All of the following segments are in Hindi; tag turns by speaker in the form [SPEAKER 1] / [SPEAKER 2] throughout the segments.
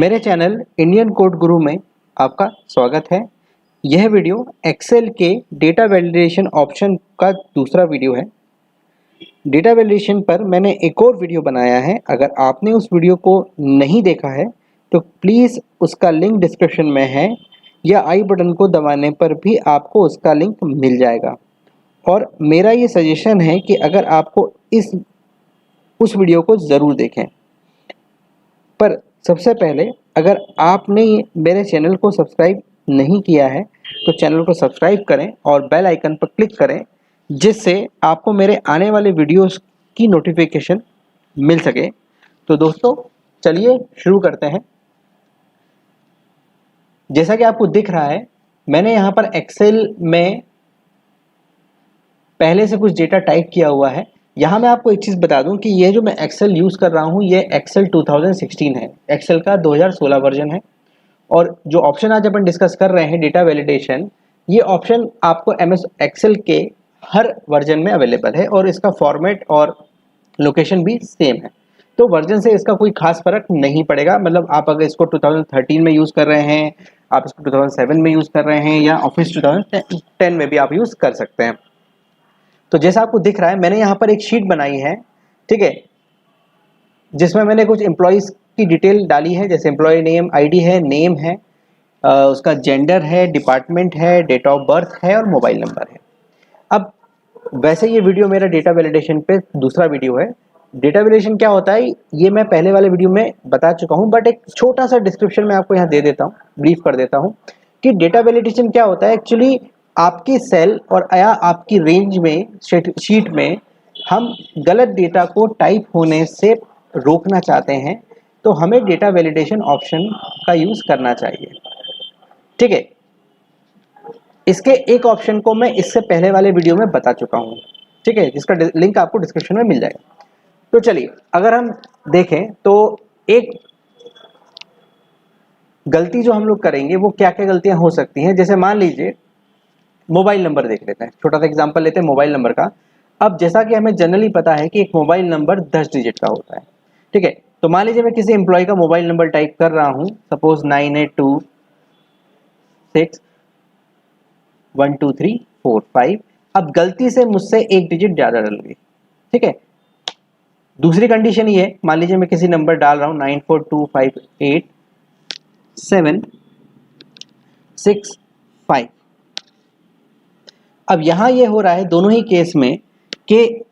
[SPEAKER 1] मेरे चैनल इंडियन कोड गुरु में आपका स्वागत है। यह वीडियो एक्सेल के डेटा वैलिडेशन ऑप्शन का दूसरा वीडियो है। डेटा वैलिडेशन पर मैंने एक और वीडियो बनाया है। अगर आपने उस वीडियो को नहीं देखा है तो प्लीज़ उसका लिंक डिस्क्रिप्शन में है या आई बटन को दबाने पर भी आपको उसका लिंक मिल जाएगा। और मेरा ये सजेशन है कि अगर आपको उस वीडियो को ज़रूर देखें। पर सबसे पहले अगर आपने मेरे चैनल को सब्सक्राइब नहीं किया है तो चैनल को सब्सक्राइब करें और बेल आइकन पर क्लिक करें, जिससे आपको मेरे आने वाले वीडियोस की नोटिफिकेशन मिल सके। तो दोस्तों चलिए शुरू करते हैं। जैसा कि आपको दिख रहा है, मैंने यहाँ पर एक्सेल में पहले से कुछ डेटा टाइप किया हुआ है। यहाँ मैं आपको एक चीज़ बता दूं कि ये जो मैं एक्सेल यूज़ कर रहा हूँ ये एक्सेल 2016 है, एक्सेल का 2016 वर्जन है। और जो ऑप्शन आज अपन डिस्कस कर रहे हैं डेटा वैलिडेशन, ये ऑप्शन आपको MS एक्सेल के हर वर्जन में अवेलेबल है और इसका फॉर्मेट और लोकेशन भी सेम है। तो वर्जन से इसका कोई खास फर्क नहीं पड़ेगा। मतलब आप अगर इसको 2013 में यूज़ कर रहे हैं, आप इसको 2007 में यूज़ कर रहे हैं या ऑफिस 2010 में भी आप यूज़ कर सकते हैं। तो जैसा आपको दिख रहा है, मैंने यहाँ पर एक शीट बनाई है, ठीक है, जिसमें मैंने कुछ एम्प्लॉयज़ की डिटेल डाली है। जैसे एम्प्लॉय नेम, आईडी है, नेम है, उसका जेंडर है, डिपार्टमेंट है, डेट ऑफ बर्थ है और मोबाइल नंबर है। अब वैसे ये वीडियो मेरा डेटा वैलिडेशन पे दूसरा वीडियो है। डेटा वैलिडेशन क्या होता है ये मैं पहले वाले वीडियो में बता चुका हूँ, बट एक छोटा सा डिस्क्रिप्शन में आपको यहाँ दे देता हूँ, ब्रीफ कर देता हूँ कि डेटा वैलिडेशन क्या होता है। एक्चुअली आपकी सेल और या आपकी रेंज में शीट में हम गलत डेटा को टाइप होने से रोकना चाहते हैं, तो हमें डेटा वैलिडेशन ऑप्शन का यूज़ करना चाहिए, ठीक है। इसके एक ऑप्शन को मैं इससे पहले वाले वीडियो में बता चुका हूँ, ठीक है, जिसका लिंक आपको डिस्क्रिप्शन में मिल जाएगा। तो चलिए अगर हम देखें तो एक गलती जो हम लोग करेंगे वो क्या क्या गलतियां हो सकती हैं। जैसे मान लीजिए मोबाइल नंबर देख लेते हैं, छोटा सा एग्जांपल लेते हैं मोबाइल नंबर का। अब जैसा कि हमें जनरली पता है कि एक मोबाइल नंबर 10 डिजिट का होता है, ठीक है। तो मान लीजिए मैं किसी एम्प्लॉय का मोबाइल नंबर टाइप कर रहा हूँ, सपोज 98261234 अब गलती से मुझसे एक डिजिट ज़्यादा डल गई, ठीक है। दूसरी कंडीशन ये है, मान लीजिए मैं किसी नंबर डाल रहा हूँ 94258765। अब यहाँ ये हो रहा है दोनों ही केस में कि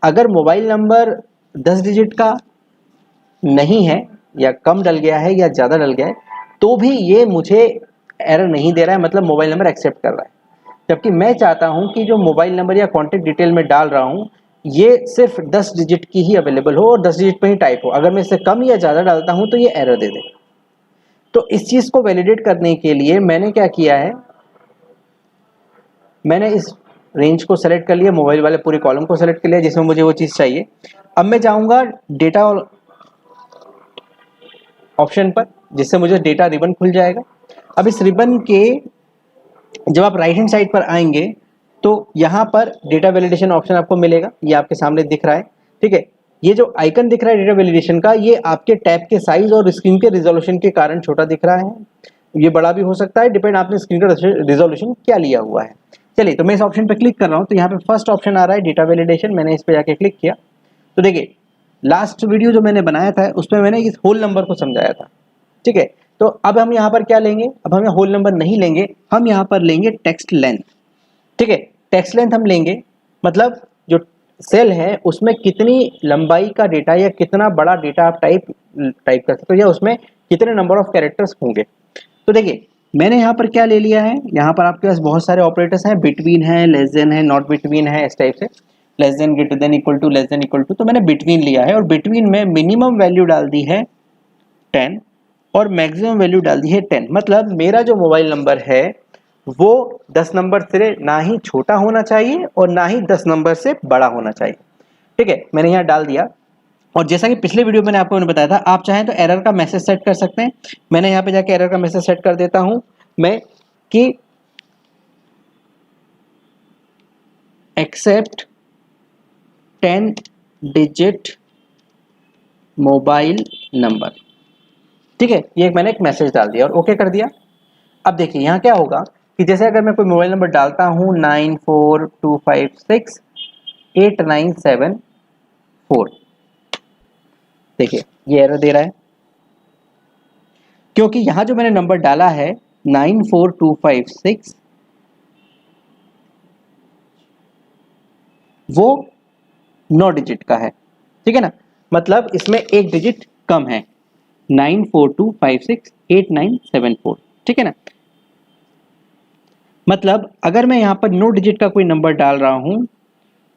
[SPEAKER 1] अगर मोबाइल नंबर 10 डिजिट का नहीं है या कम डल गया है या ज़्यादा डल गया है तो भी ये मुझे एरर नहीं दे रहा है, मतलब मोबाइल नंबर एक्सेप्ट कर रहा है। जबकि मैं चाहता हूं कि जो मोबाइल नंबर या कॉन्टैक्ट डिटेल में डाल रहा हूं ये सिर्फ 10 डिजिट की ही अवेलेबल हो और 10 डिजिट पे ही टाइप हो। अगर मैं इससे कम या ज़्यादा डालता हूं तो ये एरर दे दे। तो इस चीज़ को वैलिडेट करने के लिए मैंने क्या किया है, मैंने इस रेंज को सेलेक्ट कर लिया, मोबाइल वाले पूरे कॉलम को सेलेक्ट कर लिया जिसमें मुझे वो चीज़ चाहिए। अब मैं जाऊँगा डेटा ऑप्शन पर, जिससे मुझे डेटा रिबन खुल जाएगा। अब इस रिबन के जब आप राइट हैंड साइड पर आएंगे तो यहाँ पर डेटा वैलिडेशन ऑप्शन आपको मिलेगा, ये आपके सामने दिख रहा है, ठीक है। ये जो आइकन दिख रहा है डेटा वैलिडेशन का, ये आपके टैब के साइज और स्क्रीन के रिजोल्यूशन के कारण छोटा दिख रहा है। ये बड़ा भी हो सकता है, डिपेंड आपने स्क्रीन का रिजोल्यूशन क्या लिया हुआ है। चलिए तो मैं इस ऑप्शन पर क्लिक कर रहा हूँ, तो यहाँ पे फर्स्ट ऑप्शन आ रहा है डेटा वैलिडेशन। मैंने इस पर जाके क्लिक किया तो देखिए लास्ट वीडियो जो मैंने बनाया था उसमें मैंने इस होल नंबर को समझाया था, ठीक है। तो अब हम यहाँ पर क्या लेंगे, अब हम होल नंबर नहीं लेंगे, हम यहाँ पर लेंगे टेक्स्ट लेंथ, ठीक है। टेक्स्ट लेंथ हम लेंगे, मतलब जो सेल है उसमें कितनी लंबाई का डेटा या कितना बड़ा डेटा आप टाइप कर सकते हो या उसमें कितने नंबर ऑफ कैरेक्टर्स होंगे। तो देखिए मैंने यहाँ पर क्या ले लिया है, यहाँ पर आपके पास बहुत सारे ऑपरेटर्स हैं, बिटवीन है, लेस देन है, नॉट बिटवीन है, इस टाइप से, less than, greater than, equal to, less than, equal to. तो मैंने बिटवीन लिया है और बिटवीन में मिनिमम वैल्यू डाल दी है 10 और मैक्सिमम वैल्यू डाल दी है 10। मतलब मेरा जो मोबाइल नंबर है वो 10 नंबर से ना ही छोटा होना चाहिए और ना ही 10 नंबर से बड़ा होना चाहिए, ठीक है। मैंने यहाँ डाल दिया और जैसा कि पिछले वीडियो में आपको बताया था, आप चाहें तो एरर का मैसेज सेट कर सकते हैं। मैंने यहाँ पे जाके एरर का मैसेज सेट कर देता हूँ मैं कि एक्सेप्ट 10 डिजिट मोबाइल नंबर, ठीक है, ये मैंने एक मैसेज डाल दिया और ओके कर दिया। अब देखिए यहाँ क्या होगा कि जैसे अगर मैं कोई मोबाइल नंबर डालता हूँ 94256897 देखिए ये एरर दे रहा है, क्योंकि यहां जो मैंने नंबर डाला है 94256 वो 9 डिजिट का है, ठीक है ना, मतलब इसमें एक डिजिट कम है, 94256897 ठीक है ना। मतलब अगर मैं यहां पर 9 डिजिट का कोई नंबर डाल रहा हूं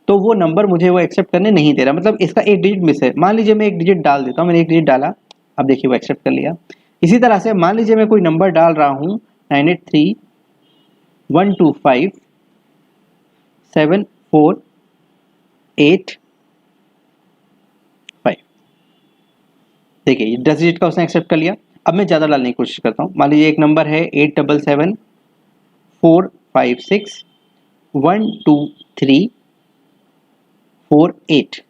[SPEAKER 1] तो वो नंबर मुझे वो एक्सेप्ट करने नहीं दे रहा, मतलब इसका एक डिजिट मिस है। मान लीजिए मैं एक डिजिट डाल देता हूं, मैंने एक डिजिट डाला, अब देखिए वो एक्सेप्ट कर लिया। इसी तरह से मान लीजिए मैं कोई नंबर डाल रहा हूं 9831257485, देखिए ये 10 डिजिट का उसने एक्सेप्ट कर लिया। अब मैं ज़्यादा डालने की कोशिश करता हूँ, मान लीजिए एक नंबर है 8774561234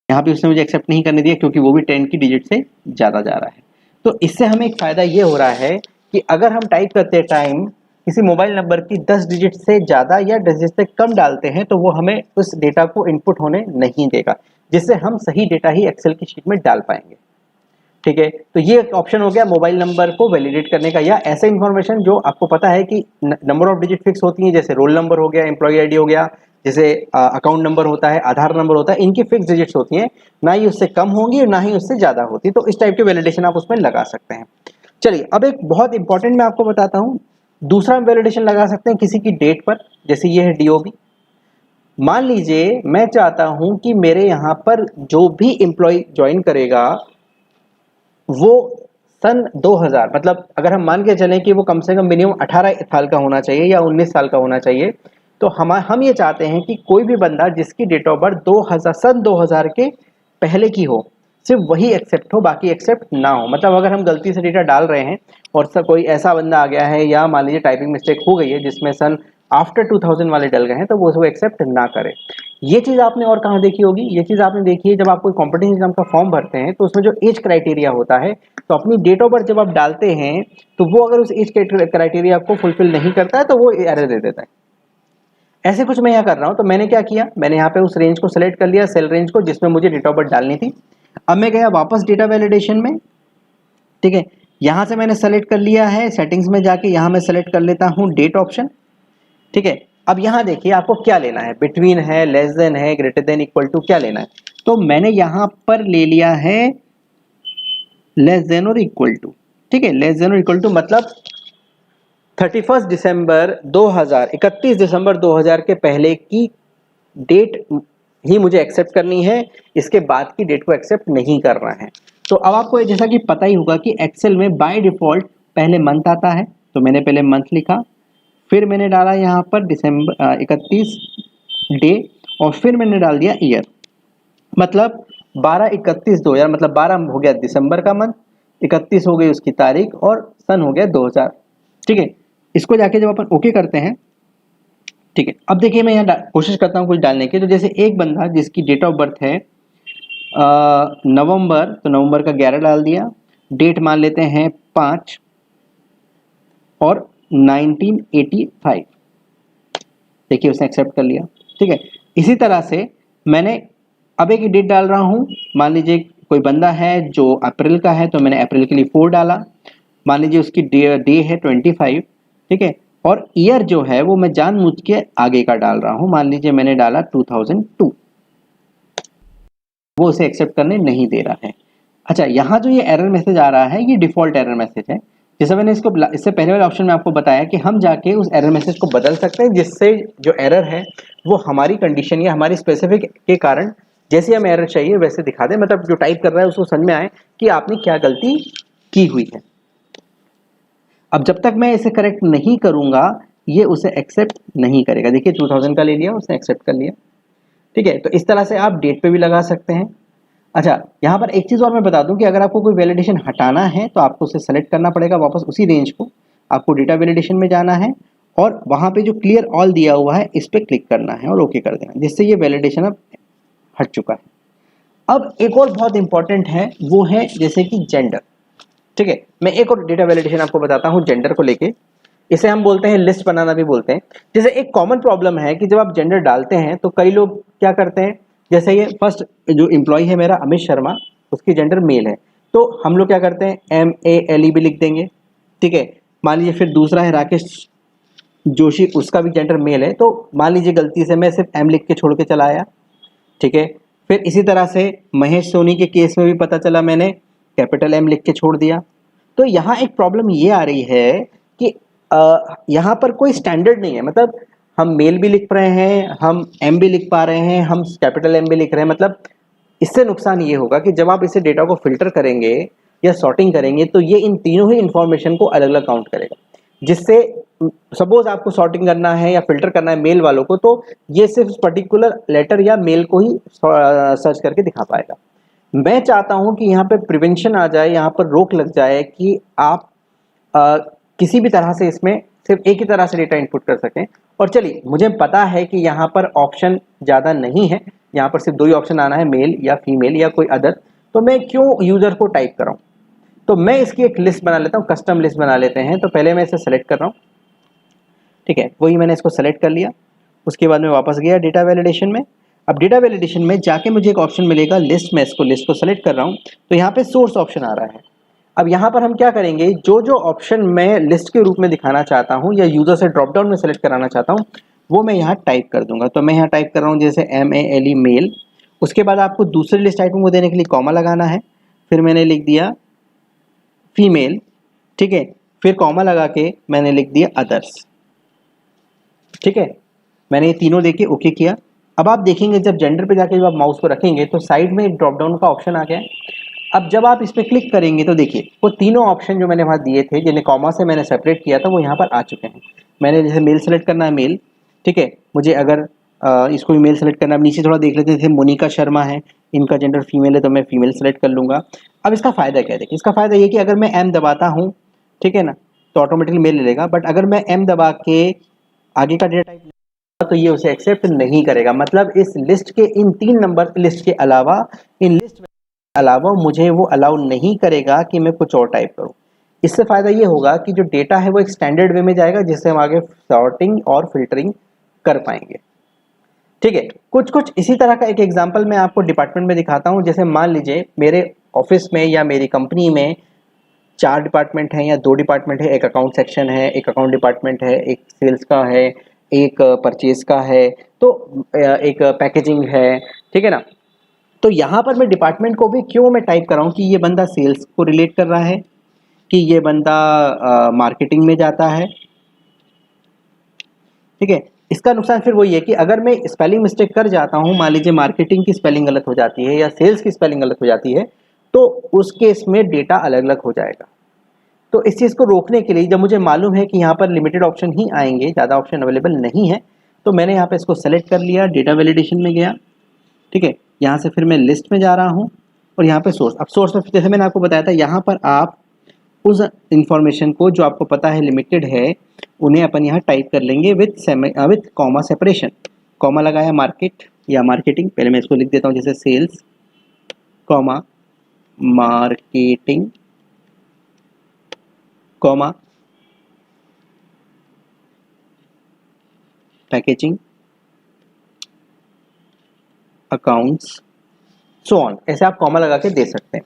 [SPEAKER 1] यहाँ पे उसने मुझे एक्सेप्ट नहीं करने दिया क्योंकि वो भी 10 की डिजिट से ज़्यादा जा रहा है। तो इससे हमें एक फ़ायदा ये हो रहा है कि अगर हम टाइप करते टाइम किसी मोबाइल नंबर की 10 डिजिट से ज़्यादा या 10 डिजिट से कम डालते हैं तो वो हमें उस डेटा को इनपुट होने नहीं देगा, जिससे हम सही डेटा ही एक्सेल की शीट में डाल पाएंगे। ठीक है, तो ये एक ऑप्शन हो गया मोबाइल नंबर को वैलिडेट करने का, या ऐसे इन्फॉर्मेशन जो आपको पता है कि नंबर ऑफ डिजिट फिक्स होती है, जैसे रोल नंबर हो गया, एम्प्लॉय आईडी हो गया, जैसे अकाउंट नंबर होता है, आधार नंबर होता है, इनकी फिक्स डिजिट्स होती हैं, ना ही उससे कम होंगी और ना ही उससे ज़्यादा होती, तो इस टाइप के वैलिडेशन आप उसमें लगा सकते हैं। चलिए अब एक बहुत इंपॉर्टेंट मैं आपको बताता हूँ, दूसरा वैलिडेशन लगा सकते हैं किसी की डेट पर, जैसे ये है डीओबी। मान लीजिए मैं चाहता हूं कि मेरे यहाँ पर जो भी एम्प्लॉय ज्वाइन करेगा वो सन 2000, मतलब अगर हम मान के चलें कि वो कम से कम मिनिमम 18 साल का होना चाहिए या 19 साल का होना चाहिए, तो हम ये चाहते हैं कि कोई भी बंदा जिसकी डेट ऑफ बर्थ 2000 सन 2000 के पहले की हो, सिर्फ वही एक्सेप्ट हो, बाकी एक्सेप्ट ना हो। मतलब अगर हम गलती से डेटा डाल रहे हैं और सब कोई ऐसा बंदा आ गया है या मान लीजिए टाइपिंग मिस्टेक हो गई है जिसमें सन आफ्टर 2000 वाले डल गए हैं, तो वो उसको एक्सेप्ट ना करे। ये चीज़ आपने और कहाँ देखी होगी, ये चीज़ आपने देखी है जब आप कोई कॉम्पिटिशन एग्जाम का फॉर्म भरते हैं तो उसमें जो एज क्राइटेरिया होता है, तो अपनी डेट ऑफ बर्थ जब आप डालते हैं तो वो अगर उस एज क्राइटेरिया को फुलफिल नहीं करता है तो वो एरर दे देता है। ऐसे कुछ मैं यहाँ कर रहा हूँ, तो मैंने क्या किया, मैंने यहाँ पे उस रेंज को सेलेक्ट कर लिया, सेल रेंज को जिसमें मुझे डेट ऑफ बर्थ डालनी थी। अब मैं गया वापस डेटा वैलिडेशन में, ठीक है, यहाँ से मैंने सेलेक्ट कर लिया है, सेटिंग्स में जाके यहाँ मैं सेलेक्ट कर लेता हूँ डेट ऑप्शन, ठीक है। अब यहाँ देखिए आपको क्या लेना है, बिटवीन है, लेस देन है, ग्रेटर देन, इक्वल टू, क्या लेना है, तो मैंने यहाँ पर ले लिया है लेस देन और इक्वल टू, ठीक है। लेस देन और इक्वल टू मतलब 31 दिसंबर 2000, 31 दिसंबर 2000 के पहले की डेट ही मुझे एक्सेप्ट करनी है, इसके बाद की डेट को एक्सेप्ट नहीं करना है। तो अब आपको जैसा कि पता ही होगा कि एक्सेल में बाय डिफॉल्ट पहले मंथ आता है, तो मैंने पहले मंथ लिखा, फिर मैंने डाला यहाँ पर दिसंबर 31 डे, और फिर मैंने डाल दिया ईयर, मतलब 12/31/2000, मतलब 12 हो गया दिसंबर का मंथ, 31 हो गई उसकी तारीख और सन हो गया 2000, ठीक है। इसको जाके जब अपन ओके करते हैं, ठीक है, अब देखिए मैं यहाँ कोशिश करता हूँ कुछ डालने की, तो जैसे एक बंदा जिसकी डेट ऑफ बर्थ है नवंबर, तो नवंबर का 11 डाल दिया, डेट मान लेते हैं 5 और 1985, देखिए उसने एक्सेप्ट कर लिया, ठीक है। इसी तरह से मैंने अब एक डेट डाल रहा हूँ, मान लीजिए कोई बंदा है जो अप्रैल का है, तो मैंने अप्रैल के लिए 4 डाला, मान लीजिए उसकी डे है 25, ठीक है, और ईयर जो है वो मैं जानबूझ के आगे का डाल रहा हूँ, मान लीजिए मैंने डाला 2002, वो उसे एक्सेप्ट करने नहीं दे रहा है। अच्छा, यहाँ जो ये एरर मैसेज आ रहा है ये डिफॉल्ट एरर मैसेज है, जैसे मैंने इससे पहले वाले ऑप्शन में आपको बताया कि हम जाके उस एरर मैसेज को बदल सकते हैं, जिससे जो एरर है वो हमारी कंडीशन या हमारी स्पेसिफिक के कारण जैसे हमें एरर चाहिए वैसे दिखा दे, मतलब जो टाइप कर रहा है उसको समझ में आए कि आपने क्या गलती की हुई है। अब जब तक मैं इसे करेक्ट नहीं करूंगा ये उसे एक्सेप्ट नहीं करेगा। देखिए 2000 का ले लिया, उसने एक्सेप्ट कर लिया, ठीक है। तो इस तरह से आप डेट पे भी लगा सकते हैं। अच्छा, यहाँ पर एक चीज़ और मैं बता दूं कि अगर आपको कोई वैलिडेशन हटाना है तो आपको उसे सेलेक्ट करना पड़ेगा, वापस उसी रेंज को आपको डेटा वैलिडेशन में जाना है और वहाँ पे जो क्लियर ऑल दिया हुआ है इस पर क्लिक करना है और ओके कर देना, जिससे ये वैलिडेशन अब हट चुका है। अब एक और बहुत इंपॉर्टेंट है, वो है जैसे कि जेंडर। ठीक है, मैं एक और डेटा वैलिडेशन आपको बताता हूँ जेंडर को लेके। इसे हम बोलते हैं लिस्ट बनाना भी बोलते हैं। जैसे एक कॉमन प्रॉब्लम है कि जब आप जेंडर डालते हैं तो कई लोग क्या करते हैं, जैसे ये फर्स्ट जो एम्प्लॉय है मेरा अमित शर्मा, उसकी जेंडर मेल है, तो हम लोग क्या करते हैं MALE भी लिख देंगे। ठीक है, मान लीजिए फिर दूसरा है राकेश जोशी, उसका भी जेंडर मेल है, तो मान लीजिए गलती से मैं सिर्फ M लिख के छोड़ के चला आया। ठीक है, फिर इसी तरह से महेश सोनी के केस में भी पता चला मैंने कैपिटल M लिख के छोड़ दिया। तो यहाँ एक प्रॉब्लम ये आ रही है कि यहाँ पर कोई स्टैंडर्ड नहीं है, मतलब हम मेल भी लिख रहे हैं, हम M भी लिख पा रहे हैं, हम कैपिटल M भी लिख रहे हैं। मतलब इससे नुकसान ये होगा कि जब आप इसे डेटा को फिल्टर करेंगे या सॉर्टिंग करेंगे तो ये इन तीनों ही इंफॉर्मेशन को अलग अलग काउंट करेगा, जिससे सपोज आपको सॉर्टिंग करना है या फिल्टर करना है मेल वालों को, तो ये सिर्फ पर्टिकुलर लेटर या मेल को ही सर्च करके दिखा पाएगा। मैं चाहता हूं कि यहाँ पे प्रिवेंशन आ जाए, यहाँ पर रोक लग जाए कि आप किसी भी तरह से इसमें सिर्फ एक ही तरह से डेटा इनपुट कर सकें। और चलिए, मुझे पता है कि यहाँ पर ऑप्शन ज़्यादा नहीं है, यहाँ पर सिर्फ दो ही ऑप्शन आना है, मेल या फीमेल या कोई अदर, तो मैं क्यों यूज़र को टाइप कर रहा हूँ। तो मैं इसकी एक लिस्ट बना लेता हूँ, कस्टम लिस्ट बना लेते हैं। तो पहले मैं इसे सेलेक्ट कर रहा हूँ, ठीक है, वही मैंने इसको सेलेक्ट कर लिया। उसके बाद मैं वापस गया डेटा वैलिडेशन में। अब डेटा वैलिडेशन में जाके मुझे एक ऑप्शन मिलेगा लिस्ट में, इसको लिस्ट को सेलेक्ट कर रहा हूँ, तो यहाँ पे सोर्स ऑप्शन आ रहा है। अब यहाँ पर हम क्या करेंगे, जो जो ऑप्शन मैं लिस्ट के रूप में दिखाना चाहता हूँ या यूजर से ड्रॉप डाउन में सेलेक्ट कराना चाहता हूँ, वो मैं यहाँ टाइप कर दूंगा। तो मैं यहाँ टाइप कर रहा हूँ जैसे MALE मेल। उसके बाद आपको दूसरे लिस्ट आइटम को देने के लिए कॉमा लगाना है, फिर मैंने लिख दिया फीमेल। ठीक है, फिर कॉमा लगा के मैंने लिख दिया अदर्स। ठीक है, मैंने ये तीनों देके ओके किया। अब आप देखेंगे जब जेंडर पे जाके जब आप माउस को रखेंगे तो साइड में एक ड्रॉप डाउन का ऑप्शन आ गया है। अब जब आप इस पर क्लिक करेंगे तो देखिए वो तीनों ऑप्शन जो मैंने वहाँ दिए थे, जिन्हें कॉमा से मैंने सेपरेट किया था, वो यहाँ पर आ चुके हैं। मैंने जैसे मेल सेलेक्ट करना है, मेल। ठीक है, मुझे अगर इसको भी मेल सेलेक्ट करना है, नीचे थोड़ा देख लेते थे, मोनिका शर्मा है, इनका जेंडर फीमेल है, तो मैं फीमेल सेलेक्ट कर लूँगा। अब इसका फ़ायदा क्या है, देखिए इसका फ़ायदा ये कि अगर मैं M दबाता हूँ, ठीक है ना, तो ऑटोमेटिकली मेल ले लेगा। बट अगर मैं M दबा के आगे का डेटा टाइप तो ये उसे एक्सेप्ट नहीं करेगा। मतलब इस लिस्ट के इन 3 नंबर लिस्ट के अलावा, इन लिस्ट अलावा मुझे वो अलाउ नहीं करेगा कि मैं कुछ और टाइप करूं। इससे फायदा ये होगा कि जो डेटा है वो एक स्टैंडर्ड वे में जाएगा, जिससे हम आगे सॉर्टिंग और फिल्टरिंग कर पाएंगे। ठीक है, कुछ कुछ इसी तरह का एक एग्जांपल मैं आपको डिपार्टमेंट में दिखाता हूं। जैसे मान लीजिए मेरे ऑफिस में या मेरी कंपनी में 4 डिपार्टमेंट हैं या 2 डिपार्टमेंट है, एक अकाउंट सेक्शन है, एक अकाउंट डिपार्टमेंट है, एक सेल्स का है, एक परचेज का है, तो एक पैकेजिंग है। ठीक है ना, तो यहाँ पर मैं डिपार्टमेंट को भी क्यों मैं टाइप कर रहा हूँ कि ये बंदा सेल्स को रिलेट कर रहा है, कि ये बंदा मार्केटिंग में जाता है। ठीक है, इसका नुकसान फिर वही है कि अगर मैं स्पेलिंग मिस्टेक कर जाता हूँ, मान लीजिए मार्केटिंग की स्पेलिंग गलत हो जाती है या सेल्स की स्पेलिंग गलत हो जाती है, तो उस केस में डेटा अलग अलग हो जाएगा। तो इस चीज़ को रोकने के लिए, जब मुझे मालूम है कि यहाँ पर लिमिटेड ऑप्शन ही आएंगे, ज़्यादा ऑप्शन अवेलेबल नहीं है, तो मैंने यहाँ पे इसको सेलेक्ट कर लिया, डेटा वैलिडेशन में गया। ठीक है, यहाँ से फिर मैं लिस्ट में जा रहा हूँ और यहाँ पे सोर्स। अब सोर्स में जैसे मैंने आपको बताया था, यहाँ पर आप उस इंफॉर्मेशन को जो आपको पता है लिमिटेड है, उन्हें अपन यहाँ टाइप कर लेंगे विथ कॉमा सेपरेशन। कॉमा लगाया मार्केट या मार्केटिंग, पहले मैं इसको लिख देता हूँ जैसे sales comma marketing comma packaging accounts so on, ऐसे आप कॉमा लगा के दे सकते हैं।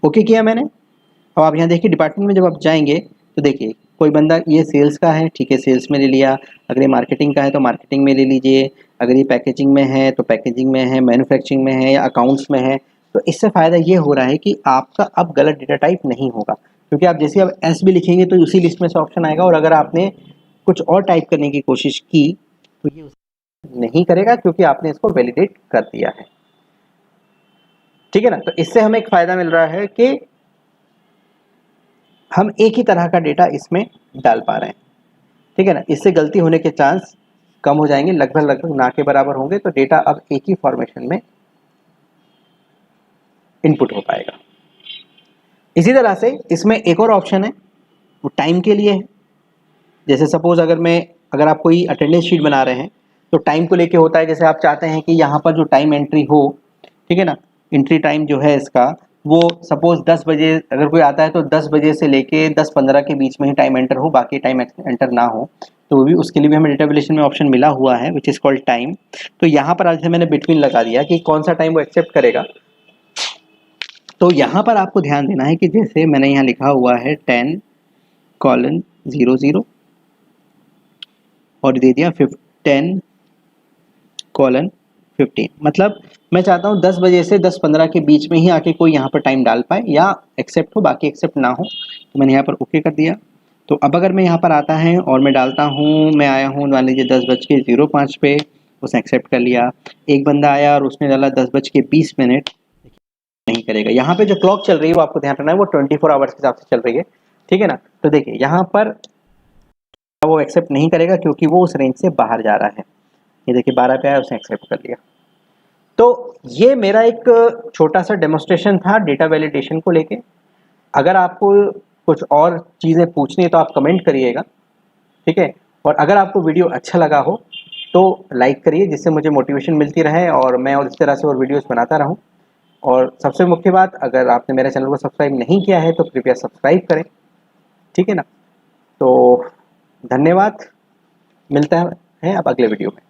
[SPEAKER 1] ओके किया मैंने। अब आप यहाँ देखिए डिपार्टमेंट में जब आप जाएंगे तो देखिए कोई बंदा ये सेल्स का है, ठीक है, सेल्स में ले लिया। अगर ये मार्केटिंग का है तो मार्केटिंग में ले लीजिए। अगर ये पैकेजिंग में है तो पैकेजिंग में है, मैन्युफैक्चरिंग में है या अकाउंट्स में है। तो इससे फ़ायदा ये हो रहा है कि आपका अब गलत डेटा टाइप नहीं होगा, क्योंकि आप जैसे अब एस भी लिखेंगे तो उसी लिस्ट में से ऑप्शन आएगा, और अगर आपने कुछ और टाइप करने की कोशिश की तो ये नहीं करेगा, क्योंकि आपने इसको वैलिडेट कर दिया है। ठीक है ना, तो इससे हमें एक फ़ायदा मिल रहा है कि हम एक ही तरह का डेटा इसमें डाल पा रहे हैं। ठीक है ना, इससे गलती होने के चांस कम हो जाएंगे, लगभग ना के बराबर होंगे। तो डेटा अब एक ही फॉर्मेशन में इनपुट हो पाएगा। इसी तरह से इसमें एक और ऑप्शन है, वो टाइम के लिए है। जैसे सपोज अगर आप कोई अटेंडेंस शीट बना रहे हैं तो टाइम को लेके होता है। जैसे आप चाहते हैं कि यहाँ पर जो टाइम एंट्री हो, ठीक है ना, एंट्री टाइम जो है इसका वो सपोज 10 बजे अगर कोई आता है तो 10 बजे से लेके 10:15 के बीच में ही टाइम एंटर हो, बाकी टाइम एंटर ना हो, तो वो भी उसके लिए भी हमें डेटा वैल्यूएशन में ऑप्शन मिला हुआ है विच इज़ कॉल्ड टाइम। तो यहाँ पर आज मैंने बिटवीन लगा दिया कि कौन सा टाइम वो एक्सेप्ट करेगा। तो यहाँ पर आपको ध्यान देना है कि जैसे मैंने यहाँ लिखा हुआ है 10:00 और दे दिया 10:15, मतलब मैं चाहता हूँ 10 बजे से 10:15 के बीच में ही आके कोई यहाँ पर टाइम डाल पाए या एक्सेप्ट हो, बाकी एक्सेप्ट ना हो। तो मैंने यहाँ पर ओके कर दिया। तो अब अगर मैं यहाँ पर आता है और मैं डालता हूँ, मैं आया हूँ मान लीजिए 10:05 पे, उसने एक्सेप्ट कर लिया। एक बंदा आया और उसने डाला 10:20, नहीं करेगा। यहाँ पे जो क्लॉक चल रही है वो आपको ध्यान रखना है, वो 24 आवर्स के हिसाब से चल रही है, ठीक है ना। तो देखिए यहाँ पर वो एक्सेप्ट नहीं करेगा क्योंकि वो उस रेंज से बाहर जा रहा है। ये देखिए 12 पे आया, उसने एक्सेप्ट कर लिया। तो ये मेरा एक छोटा सा डेमोस्ट्रेशन था डेटा वैलिडेशन को लेके। अगर आपको कुछ और चीज़ें पूछनी है तो आप कमेंट करिएगा, ठीक है। और अगर आपको वीडियो अच्छा लगा हो तो लाइक करिए, जिससे मुझे मोटिवेशन मिलती रहे और मैं और इस तरह से और वीडियोस बनाता रहूं। और सबसे मुख्य बात, अगर आपने मेरे चैनल को सब्सक्राइब नहीं किया है तो कृपया सब्सक्राइब करें, ठीक है ना। तो धन्यवाद, मिलता है अब अगले वीडियो में।